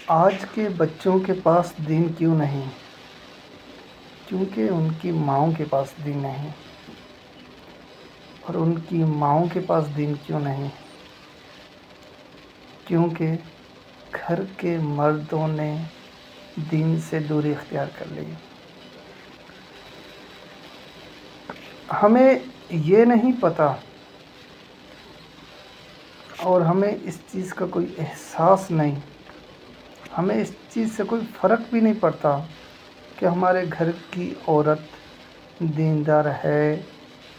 آج کے بچوں کے پاس دین کیوں نہیں؟ کیونکہ ان کی ماؤں کے پاس دین نہیں۔ اور ان کی ماؤں کے پاس دین کیوں نہیں؟ کیونکہ گھر کے مردوں نے دین سے دوری اختیار کر لی۔ ہمیں یہ نہیں پتہ اور ہمیں اس چیز کا کوئی احساس نہیں، ہمیں اس چیز سے کوئی فرق بھی نہیں پڑتا کہ ہمارے گھر کی عورت دیندار ہے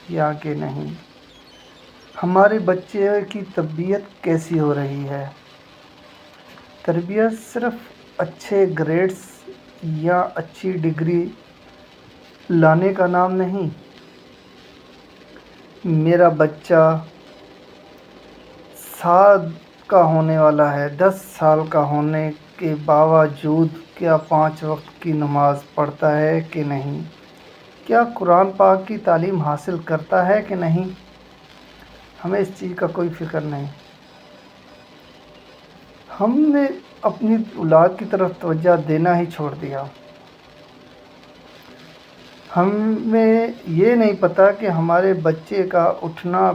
یا کہ نہیں، ہمارے بچے کی تربیت کیسی ہو رہی ہے۔ تربیت صرف اچھے گریڈز یا اچھی ڈگری لانے کا نام نہیں۔ میرا بچہ سال کا ہونے والا ہے، 10 سال کا ہونے کے باوجود کیا 5 وقت کی نماز پڑھتا ہے کہ نہیں؟ کیا قرآن پاک کی تعلیم حاصل کرتا ہے کہ نہیں؟ ہمیں اس چیز کا کوئی فکر نہیں۔ ہم نے اپنی اولاد کی طرف توجہ دینا ہی چھوڑ دیا۔ ہمیں یہ نہیں پتہ کہ ہمارے بچے کا اٹھنا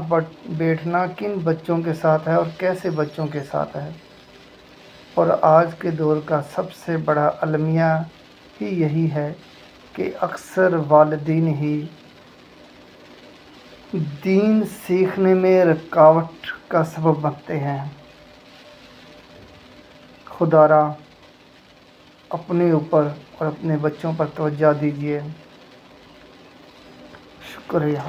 بیٹھنا کن بچوں کے ساتھ ہے اور کیسے بچوں کے ساتھ ہے۔ اور آج کے دور کا سب سے بڑا المیہ ہی یہی ہے کہ اکثر والدین ہی دین سیکھنے میں رکاوٹ کا سبب بنتے ہیں۔ خدا را اپنے اوپر اور اپنے بچوں پر توجہ دیجیے۔ شکریہ۔